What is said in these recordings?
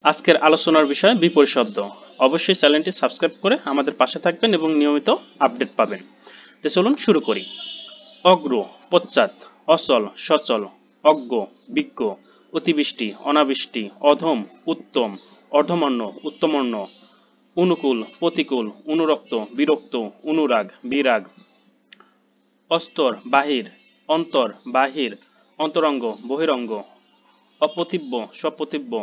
আজকের আলোচনার বিষয় বিপরীত শব্দ। অবশ্যই চ্যানেলটি সাবস্ক্রাইব করে আমাদের পাশে থাকবেন এবং নিয়মিত আপডেট পাবেন। তো চলুন শুরু করি। অগ্র, পশ্চাৎ, অচল, সচল, অজ্ঞ, বিজ্ঞ, অতিবৃষ্টি, অনাবৃষ্টি, অধম, উত্তম, অর্ধমন্য, উত্তমন্য, অনুকূল, প্রতিকূল, অনুরক্ত, বিরক্ত, অনুরাগ, বিরাগ, অস্তর, বাহির, অন্তর, বাহির, অন্তরঙ্গ, বহিরঙ্গ, অপ্রতিব্য, সপ্রতিব্য,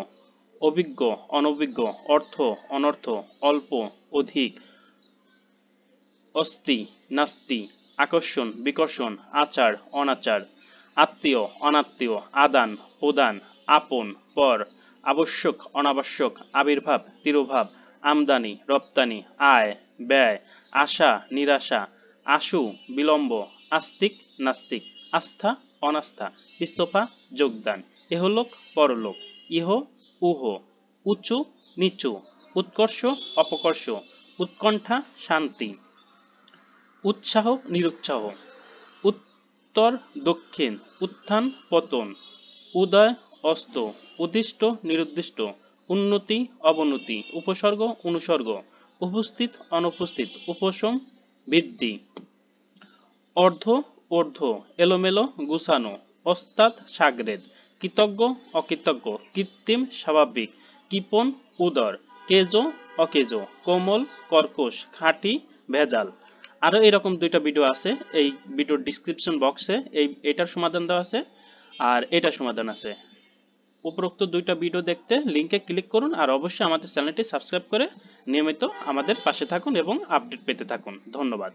অভিজ্ঞ, অনভিজ্ঞ, অর্থ, অনর্থ, অল্প, অধিক, অস্তি, নাস্তি, আকর্ষণ, বিকর্ষণ, আচার, অনাচার, আত্মীয়, অনাত্মীয়, আদান, প্রদান, আপন, পর, আবশ্যক, অনাবশ্যক, আবির্ভাব, তিরোভাব, আমদানি, রপ্তানি, আয়, ব্যয়, আশা, নিরাশা, আশু, বিলম্ব, আস্তিক, নাস্তিক, আস্থা, অনাস্থা, ইস্তফা, যোগদান, ইহলোক, পরলোক, ইহ, উহ, উঁচু, নিচু, উৎকর্ষ, অপকর্ষ, উৎকণ্ঠা, শান্তি, উৎসাহ, নিরুৎসাহ, উত্তর, দক্ষিণ, উত্থান, পতন, উদয়, অস্ত, উদ্দিষ্ট, নিরুদ্দিষ্ট, উন্নতি, অবনতি, উপসর্গ, অনুসর্গ, উপস্থিত, অনুপস্থিত, উপশম, বৃদ্ধি, অর্ধ, ঊর্ধ্ব, এলোমেলো, গুছানো, ওস্তাদ, সাগরেদ, কৃতজ্ঞ, অকৃতজ্ঞ, কৃত্রিম, স্বাভাবিক, কৃপণ, উদর, কেজো, অকেজো, কোমল, কর্কশ, খাঁটি, ভেজাল। আরও এরকম দুইটা ভিডিও আছে, এই ভিডিওর ডিসক্রিপশন বক্সে এটার সমাধান দেওয়া আছে আর এটার সমাধান আছে। উপরোক্ত দুইটা ভিডিও দেখতে লিঙ্কে ক্লিক করুন আর অবশ্যই আমাদের চ্যানেলটি সাবস্ক্রাইব করে নিয়মিত আমাদের পাশে থাকুন এবং আপডেট পেতে থাকুন। ধন্যবাদ।